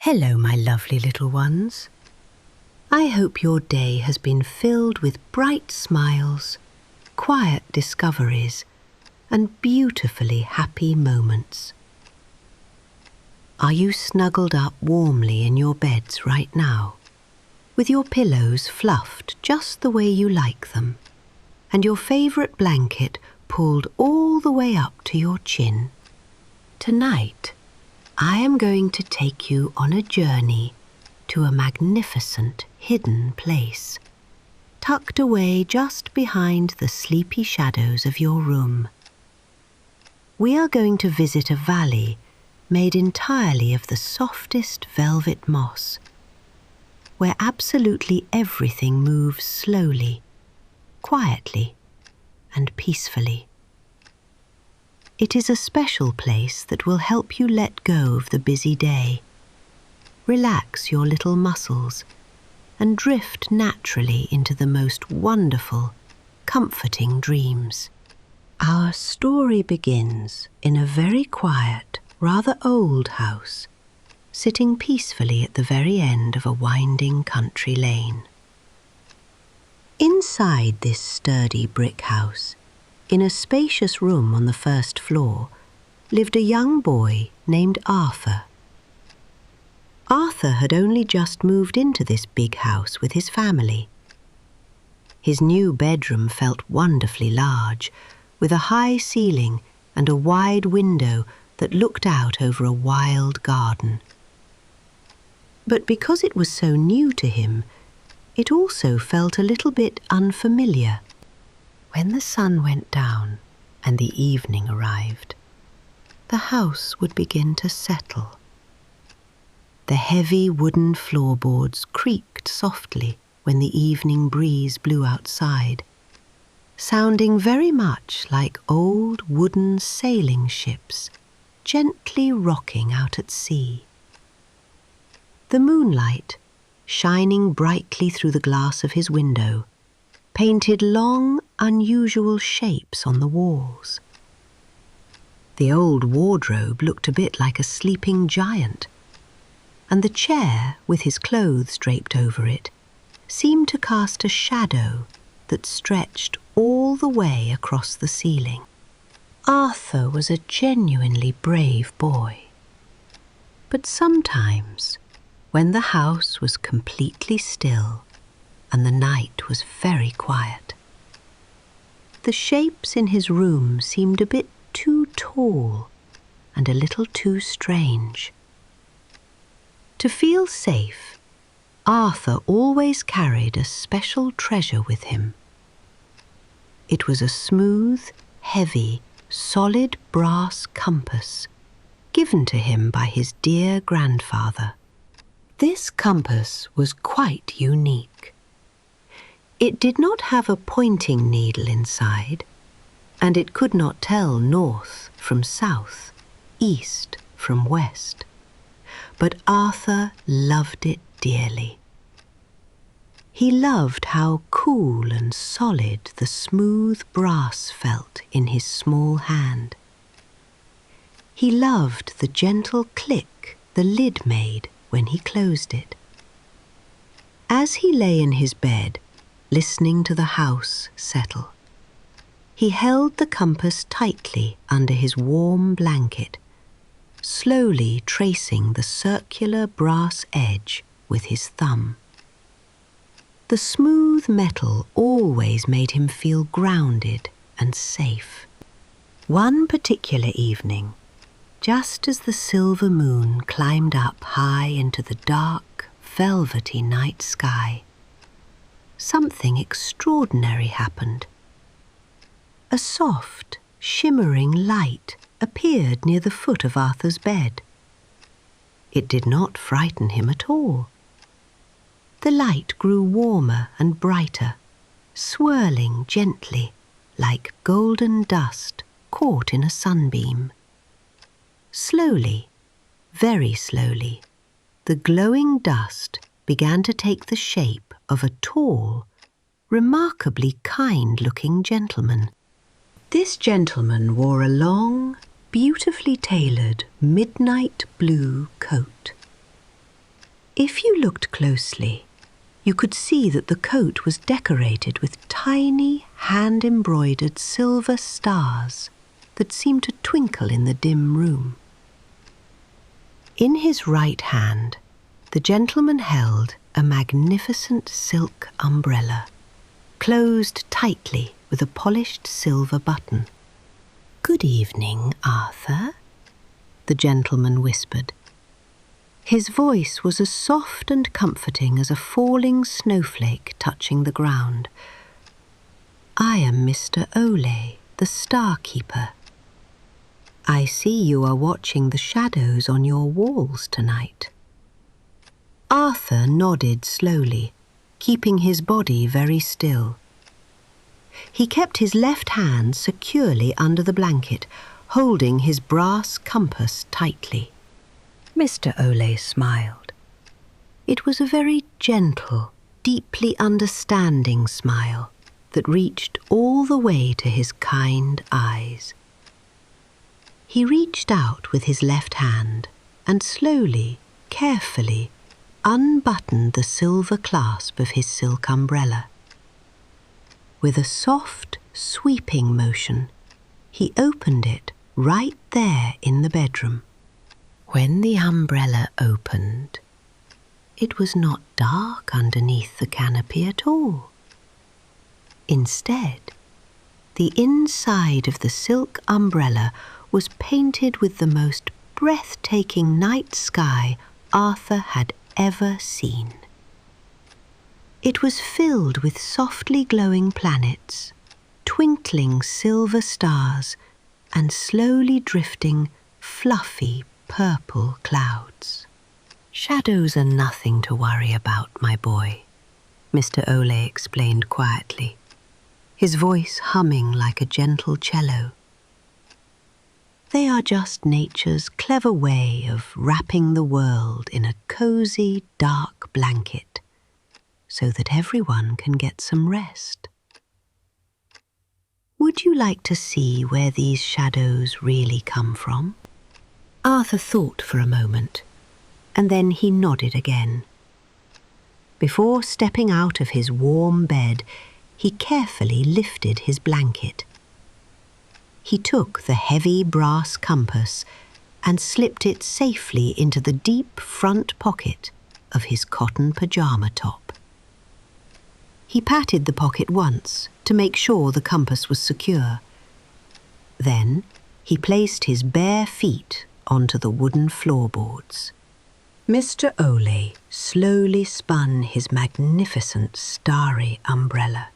Hello, my lovely little ones. I hope your day has been filled with bright smiles, quiet discoveries, and beautifully happy moments. Are you snuggled up warmly in your beds right now, with your pillows fluffed just the way you like them, and your favourite blanket pulled all the way up to your chin? Tonight, I am going to take you on a journey to a magnificent hidden place, tucked away just behind the sleepy shadows of your room. We are going to visit a valley made entirely of the softest velvet moss, where absolutely everything moves slowly, quietly, and peacefully. It is a special place that will help you let go of the busy day, relax your little muscles, and drift naturally into the most wonderful, comforting dreams. Our story begins in a very quiet, rather old house, sitting peacefully at the very end of a winding country lane. Inside this sturdy brick house, in a spacious room on the first floor, lived a young boy named Arthur. Arthur had only just moved into this big house with his family. His new bedroom felt wonderfully large, with a high ceiling and a wide window that looked out over a wild garden. But because it was so new to him, it also felt a little bit unfamiliar. When the sun went down and the evening arrived, the house would begin to settle. The heavy wooden floorboards creaked softly when the evening breeze blew outside, sounding very much like old wooden sailing ships gently rocking out at sea. The moonlight, shining brightly through the glass of his window, painted long, unusual shapes on the walls. The old wardrobe looked a bit like a sleeping giant, and the chair, with his clothes draped over it, seemed to cast a shadow that stretched all the way across the ceiling. Arthur was a genuinely brave boy. But sometimes, when the house was completely still and the night was very quiet, the shapes in his room seemed a bit too tall and a little too strange. To feel safe, Arthur always carried a special treasure with him. It was a smooth, heavy, solid brass compass given to him by his dear grandfather. This compass was quite unique. It did not have a pointing needle inside, and it could not tell north from south, east from west. But Arthur loved it dearly. He loved how cool and solid the smooth brass felt in his small hand. He loved the gentle click the lid made when he closed it. As he lay in his bed, listening to the house settle, he held the compass tightly under his warm blanket, slowly tracing the circular brass edge with his thumb. The smooth metal always made him feel grounded and safe. One particular evening, just as the silver moon climbed up high into the dark, velvety night sky, something extraordinary happened. A soft, shimmering light appeared near the foot of Arthur's bed. It did not frighten him at all. The light grew warmer and brighter, swirling gently like golden dust caught in a sunbeam. Slowly, very slowly, the glowing dust began to take the shape of a tall, remarkably kind-looking gentleman. This gentleman wore a long, beautifully tailored midnight blue coat. If you looked closely, you could see that the coat was decorated with tiny, hand-embroidered silver stars that seemed to twinkle in the dim room. In his right hand, the gentleman held a magnificent silk umbrella, closed tightly with a polished silver button. "Good evening, Arthur," the gentleman whispered. His voice was as soft and comforting as a falling snowflake touching the ground. "I am Mr. Ole, the Star Keeper. I see you are watching the shadows on your walls tonight." Arthur nodded slowly, keeping his body very still. He kept his left hand securely under the blanket, holding his brass compass tightly. Mr. Ole smiled. It was a very gentle, deeply understanding smile that reached all the way to his kind eyes. He reached out with his left hand and slowly, carefully, unbuttoned the silver clasp of his silk umbrella. With a soft, sweeping motion, he opened it right there in the bedroom. When the umbrella opened, it was not dark underneath the canopy at all. Instead, the inside of the silk umbrella was painted with the most breathtaking night sky Arthur had ever seen. It was filled with softly glowing planets, twinkling silver stars, and slowly drifting, fluffy purple clouds. "Shadows are nothing to worry about, my boy," Mr. Ole explained quietly, his voice humming like a gentle cello. "They are just nature's clever way of wrapping the world in a cozy, dark blanket so that everyone can get some rest. Would you like to see where these shadows really come from?" Arthur thought for a moment, and then he nodded again. Before stepping out of his warm bed, he carefully lifted his blanket. He took the heavy brass compass and slipped it safely into the deep front pocket of his cotton pajama top. He patted the pocket once to make sure the compass was secure. Then he placed his bare feet onto the wooden floorboards. Mr. Ole slowly spun his magnificent Starry umbrella.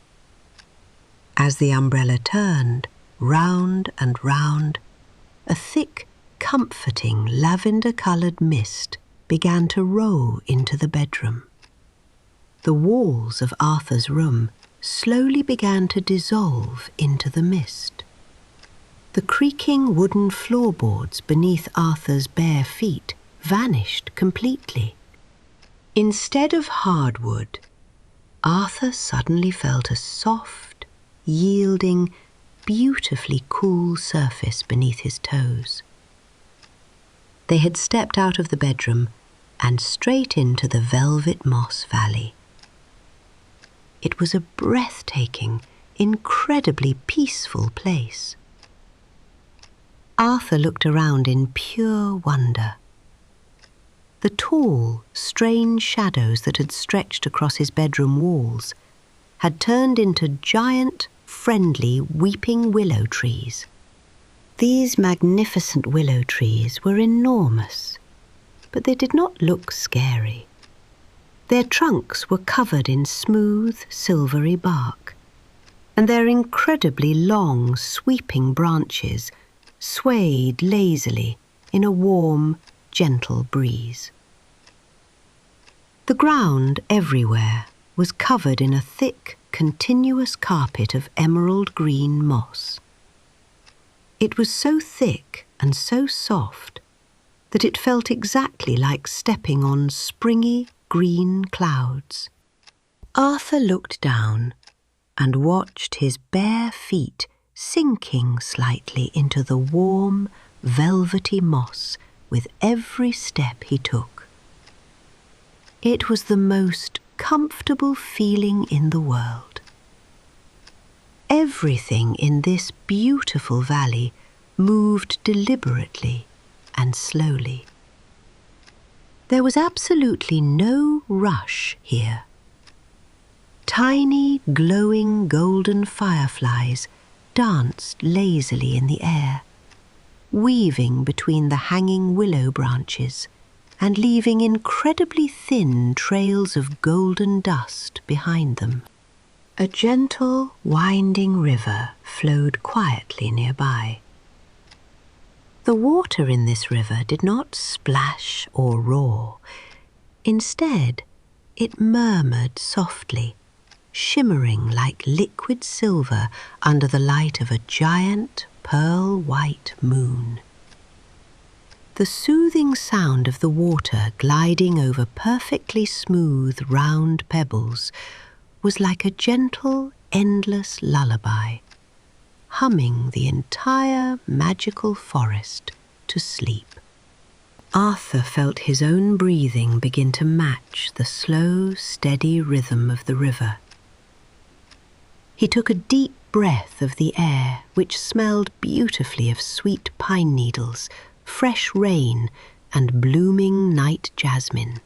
As the umbrella turned round and round, a thick, comforting lavender-coloured mist began to roll into the bedroom. The walls of Arthur's room slowly began to dissolve into the mist. The creaking wooden floorboards beneath Arthur's bare feet vanished completely. Instead of hardwood, Arthur suddenly felt a soft, yielding, beautifully cool surface beneath his toes. They had stepped out of the bedroom and straight into the velvet moss valley. It was a breathtaking, incredibly peaceful place. Arthur looked around in pure wonder. The tall, strange shadows that had stretched across his bedroom walls had turned into giant, friendly, weeping willow trees. These magnificent willow trees were enormous, but they did not look scary. Their trunks were covered in smooth, silvery bark, and their incredibly long, sweeping branches swayed lazily in a warm, gentle breeze. The ground everywhere was covered in a thick, continuous carpet of emerald green moss. It was so thick and so soft that it felt exactly like stepping on springy green clouds. Arthur looked down and watched his bare feet sinking slightly into the warm, velvety moss with every step he took. It was the most comfortable feeling in the world. Everything in this beautiful valley moved deliberately and slowly. There was absolutely no rush here. Tiny, glowing golden fireflies danced lazily in the air, weaving between the hanging willow branches and leaving incredibly thin trails of golden dust behind them. A gentle, winding river flowed quietly nearby. The water in this river did not splash or roar. Instead, it murmured softly, shimmering like liquid silver under the light of a giant pearl-white moon. The soothing sound of the water gliding over perfectly smooth, round pebbles was like a gentle, endless lullaby, humming the entire magical forest to sleep. Arthur felt his own breathing begin to match the slow, steady rhythm of the river. He took a deep breath of the air, which smelled beautifully of sweet pine needles, fresh rain, and blooming night-jasmine.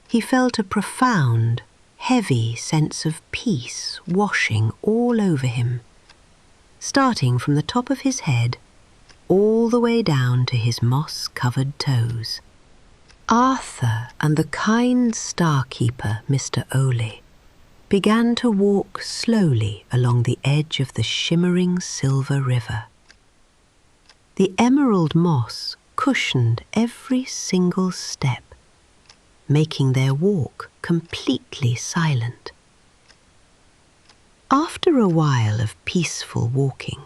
He felt a profound, heavy sense of peace washing all over him, starting from the top of his head all the way down to his moss-covered toes. Arthur and the kind star-keeper, Mr. Ole, began to walk slowly along the edge of the shimmering silver river. The emerald moss cushioned every single step, making their walk completely silent. After a while of peaceful walking,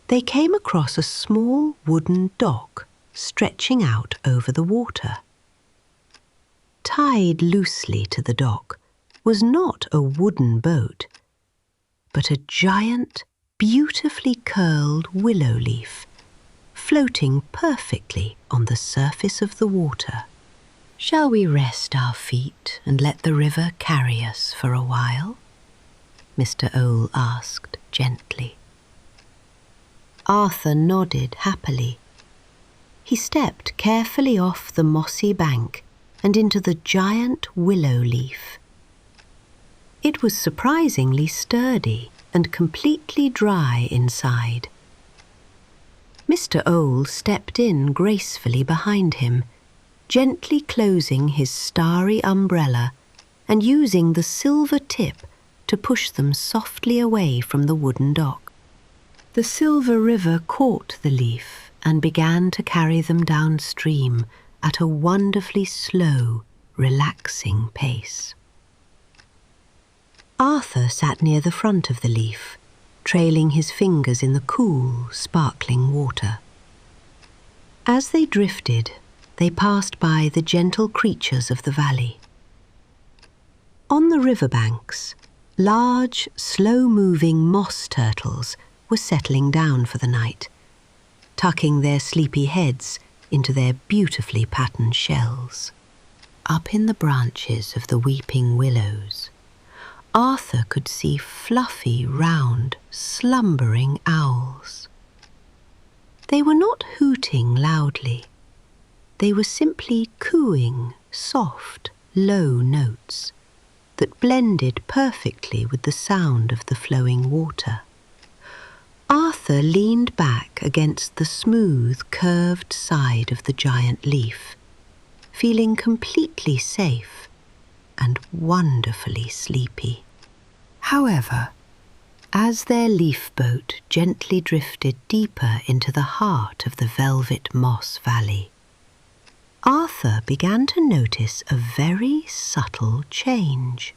they came across a small wooden dock stretching out over the water. Tied loosely to the dock was not a wooden boat, but a giant, beautifully curled willow leaf, floating perfectly on the surface of the water. "Shall we rest our feet and let the river carry us for a while?" Mr. Ole asked gently. Arthur nodded happily. He stepped carefully off the mossy bank and into the giant willow leaf. It was surprisingly sturdy and completely dry inside. Mr. Ole stepped in gracefully behind him, gently closing his starry umbrella and using the silver tip to push them softly away from the wooden dock. The silver river caught the leaf and began to carry them downstream at a wonderfully slow, relaxing pace. Arthur sat near the front of the leaf, trailing his fingers in the cool, sparkling water. As they drifted, they passed by the gentle creatures of the valley. On the riverbanks, large, slow-moving moss turtles were settling down for the night, tucking their sleepy heads into their beautifully patterned shells. Up in the branches of the weeping willows, Arthur could see fluffy, round, slumbering owls. They were not hooting loudly. They were simply cooing soft, low notes that blended perfectly with the sound of the flowing water. Arthur leaned back against the smooth, curved side of the giant leaf, feeling completely safe and wonderfully sleepy. However, as their leaf boat gently drifted deeper into the heart of the velvet moss valley, Arthur began to notice a very subtle change.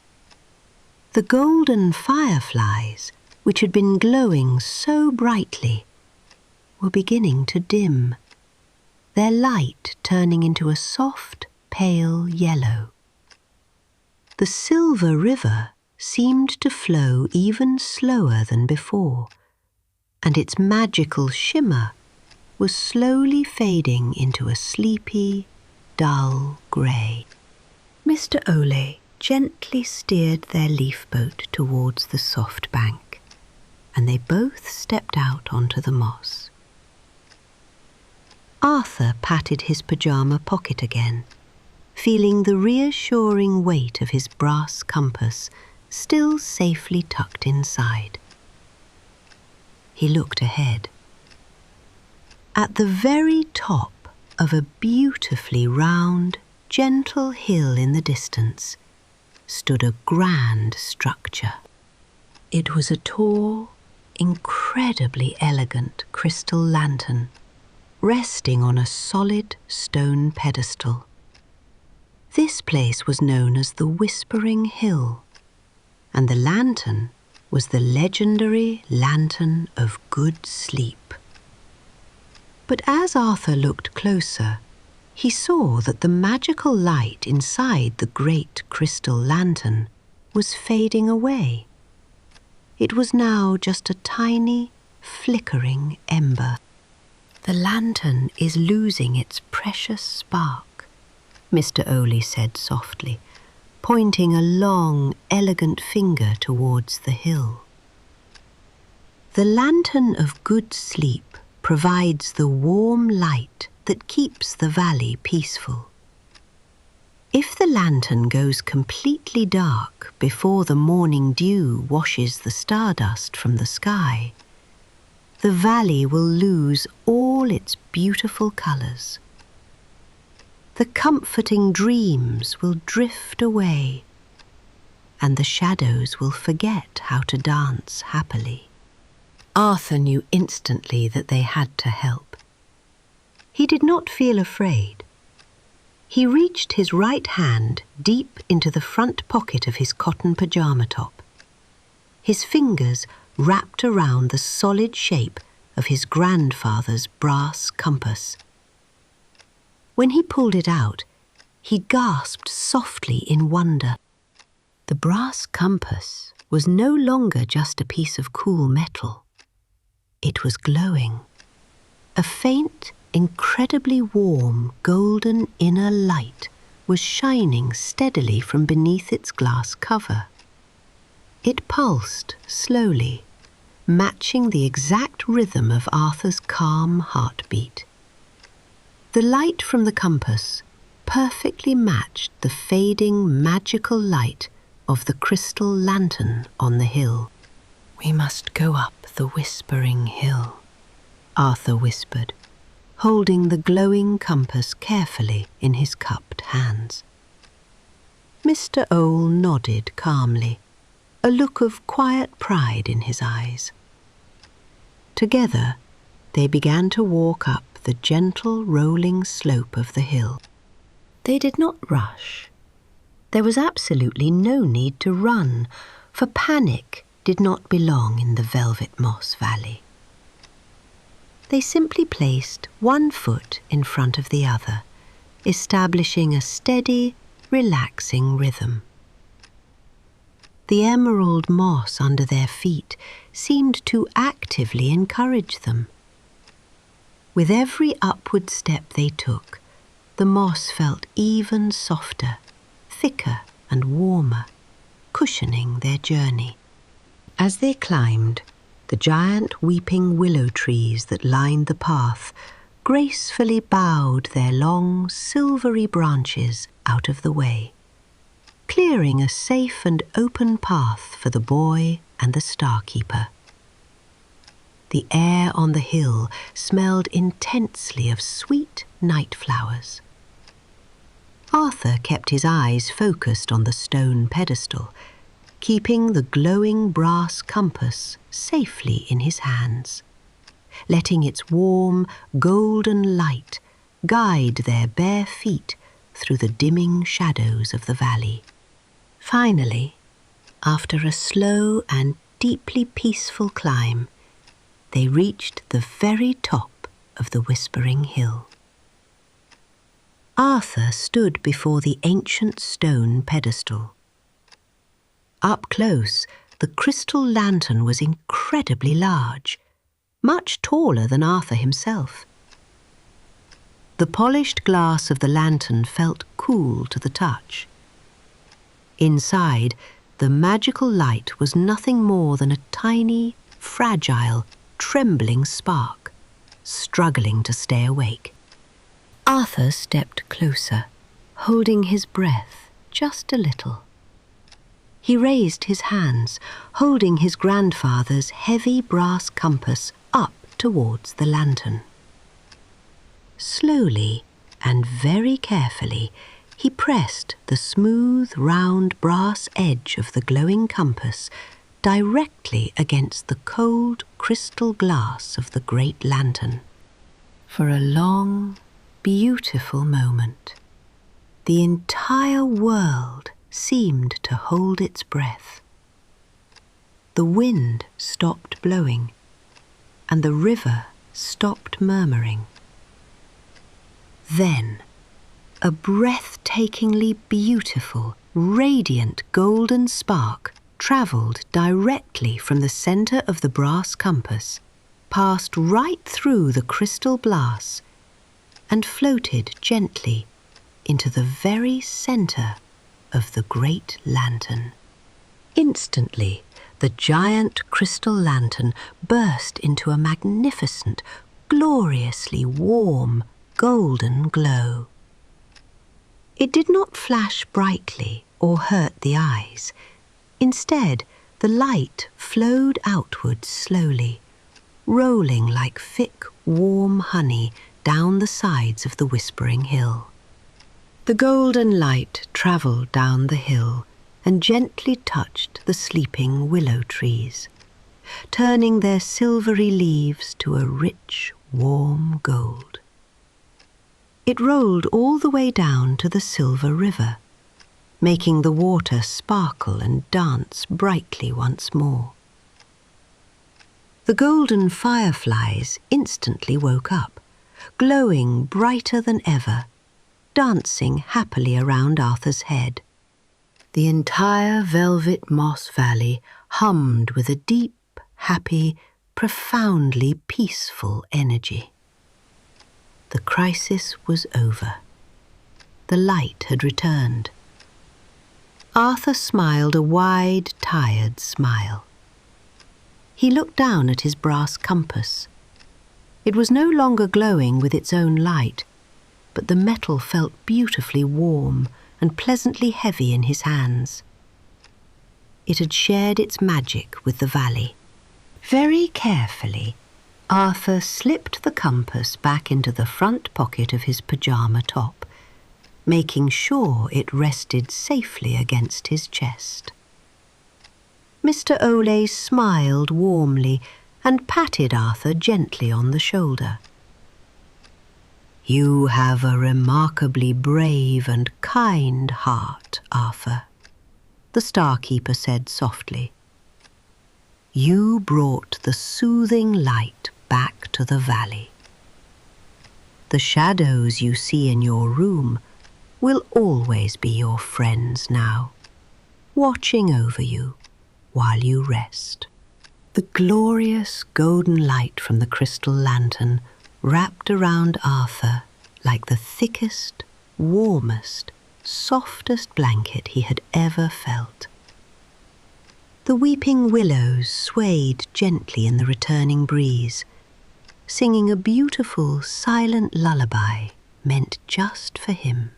The golden fireflies, which had been glowing so brightly, were beginning to dim, their light turning into a soft, pale yellow. The silver river seemed to flow even slower than before, and its magical shimmer was slowly fading into a sleepy, dull grey. Mr. Ole gently steered their leaf boat towards the soft bank, and they both stepped out onto the moss. Arthur patted his pyjama pocket again, feeling the reassuring weight of his brass compass still safely tucked inside. He looked ahead. At the very top of a beautifully round, gentle hill in the distance stood a grand structure. It was a tall, incredibly elegant crystal lantern resting on a solid stone pedestal. This place was known as the Whispering Hill, and the lantern was the legendary Lantern of Good Sleep. But as Arthur looked closer, he saw that the magical light inside the great crystal lantern was fading away. It was now just a tiny, flickering ember. "The lantern is losing its precious spark," Mr. Ole said softly, pointing a long, elegant finger towards the hill. "The Lantern of Good Sleep provides the warm light that keeps the valley peaceful. If the lantern goes completely dark before the morning dew washes the stardust from the sky, the valley will lose all its beautiful colours. The comforting dreams will drift away, and the shadows will forget how to dance happily." Arthur knew instantly that they had to help. He did not feel afraid. He reached his right hand deep into the front pocket of his cotton pyjama top. His fingers wrapped around the solid shape of his grandfather's brass compass. When he pulled it out, he gasped softly in wonder. The brass compass was no longer just a piece of cool metal. It was glowing. A faint, incredibly warm, golden inner light was shining steadily from beneath its glass cover. It pulsed slowly, matching the exact rhythm of Arthur's calm heartbeat. The light from the compass perfectly matched the fading, magical light of the crystal lantern on the hill. "We must go up the Whispering Hill," Arthur whispered, holding the glowing compass carefully in his cupped hands. Mr. Ole nodded calmly, a look of quiet pride in his eyes. Together, they began to walk up the gentle rolling slope of the hill. They did not rush. There was absolutely no need to run, for panic did not belong in the Velvet Moss Valley. They simply placed one foot in front of the other, establishing a steady, relaxing rhythm. The emerald moss under their feet seemed to actively encourage them. With every upward step they took, the moss felt even softer, thicker and warmer, cushioning their journey. As they climbed, the giant weeping willow trees that lined the path gracefully bowed their long, silvery branches out of the way, clearing a safe and open path for the boy and the star-keeper. The air on the hill smelled intensely of sweet night flowers. Arthur kept his eyes focused on the stone pedestal, keeping the glowing brass compass safely in his hands, letting its warm, golden light guide their bare feet through the dimming shadows of the valley. Finally, after a slow and deeply peaceful climb, they reached the very top of the Whispering Hill. Arthur stood before the ancient stone pedestal. Up close, the crystal lantern was incredibly large, much taller than Arthur himself. The polished glass of the lantern felt cool to the touch. Inside, the magical light was nothing more than a tiny, fragile, trembling spark, struggling to stay awake. Arthur stepped closer, holding his breath just a little. He raised his hands, holding his grandfather's heavy brass compass up towards the lantern. Slowly and very carefully, he pressed the smooth, round brass edge of the glowing compass directly against the cold crystal glass of the great lantern. For a long, beautiful moment, the entire world seemed to hold its breath. The wind stopped blowing, and the river stopped murmuring. Then, a breathtakingly beautiful, radiant golden spark travelled directly from the centre of the brass compass, passed right through the crystal glass, and floated gently into the very centre of the great lantern. Instantly, the giant crystal lantern burst into a magnificent, gloriously warm, golden glow. It did not flash brightly or hurt the eyes. Instead, the light flowed outward slowly, rolling like thick, warm honey down the sides of the Whispering Hill. The golden light travelled down the hill and gently touched the sleeping willow trees, turning their silvery leaves to a rich, warm gold. It rolled all the way down to the Silver River, making the water sparkle and dance brightly once more. The golden fireflies instantly woke up, glowing brighter than ever, dancing happily around Arthur's head. The entire velvet moss valley hummed with a deep, happy, profoundly peaceful energy. The crisis was over. The light had returned. Arthur smiled a wide, tired smile. He looked down at his brass compass. It was no longer glowing with its own light, but the metal felt beautifully warm and pleasantly heavy in his hands. It had shared its magic with the valley. Very carefully, Arthur slipped the compass back into the front pocket of his pyjama top, making sure it rested safely against his chest. Mr. Ole smiled warmly and patted Arthur gently on the shoulder. "You have a remarkably brave and kind heart, Arthur," the Starkeeper said softly. "You brought the soothing light back to the valley. The shadows you see in your room will always be your friends now, watching over you while you rest." The glorious golden light from the crystal lantern wrapped around Arthur like the thickest, warmest, softest blanket he had ever felt. The weeping willows swayed gently in the returning breeze, singing a beautiful, silent lullaby meant just for him.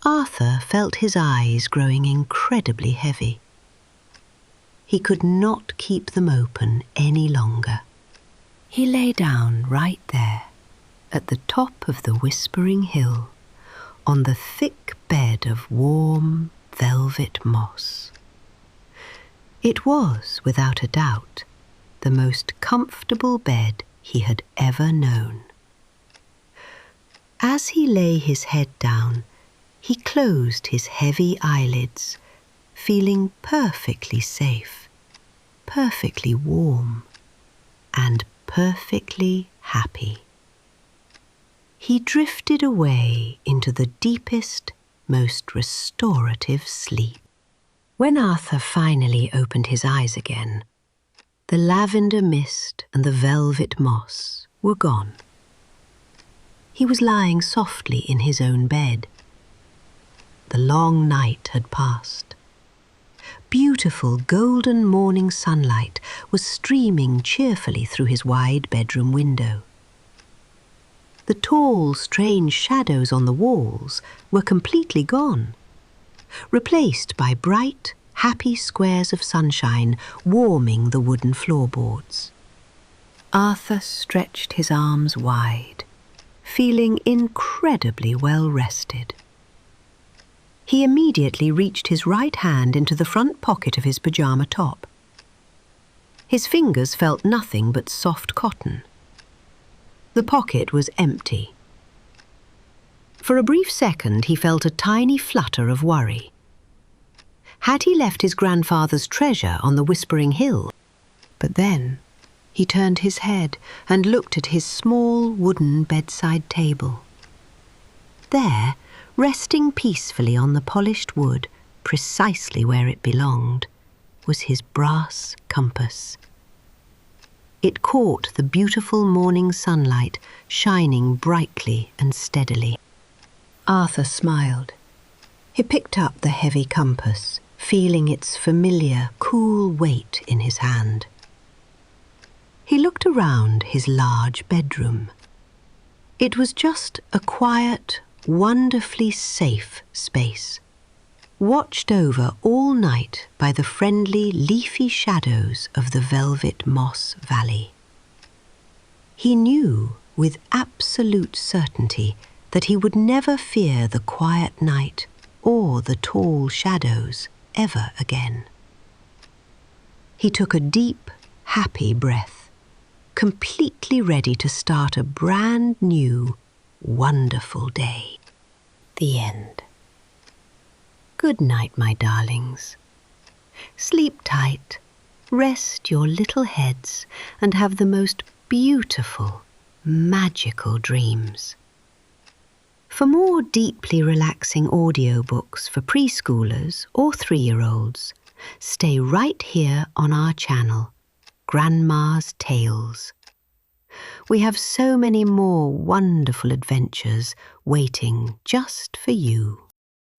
Arthur felt his eyes growing incredibly heavy. He could not keep them open any longer. He lay down right there, at the top of the Whispering Hill, on the thick bed of warm, velvet moss. It was, without a doubt, the most comfortable bed he had ever known. As he lay his head down, he closed his heavy eyelids, feeling perfectly safe, perfectly warm, and perfectly happy. He drifted away into the deepest, most restorative sleep. When Arthur finally opened his eyes again, the lavender mist and the velvet moss were gone. He was lying softly in his own bed. The long night had passed. Beautiful golden morning sunlight was streaming cheerfully through his wide bedroom window. The tall, strange shadows on the walls were completely gone, replaced by bright, happy squares of sunshine warming the wooden floorboards. Arthur stretched his arms wide, feeling incredibly well rested. He immediately reached his right hand into the front pocket of his pajama top. His fingers felt nothing but soft cotton. The pocket was empty. For a brief second, he felt a tiny flutter of worry. Had he left his grandfather's treasure on the Whispering Hill? But then he turned his head and looked at his small wooden bedside table. There, resting peacefully on the polished wood, precisely where it belonged, was his brass compass. It caught the beautiful morning sunlight shining brightly and steadily. Arthur smiled. He picked up the heavy compass, feeling its familiar, cool weight in his hand. He looked around his large bedroom. It was just a quiet, wonderfully safe space, watched over all night by the friendly, leafy shadows of the velvet moss valley. He knew with absolute certainty that he would never fear the quiet night or the tall shadows ever again. He took a deep, happy breath, completely ready to start a brand new, wonderful day. The end. Good night, my darlings. Sleep tight, rest your little heads, and have the most beautiful, magical dreams. For more deeply relaxing audiobooks for preschoolers or 3-year-olds, stay right here on our channel, Grandma's Tales. We have so many more wonderful adventures waiting just for you.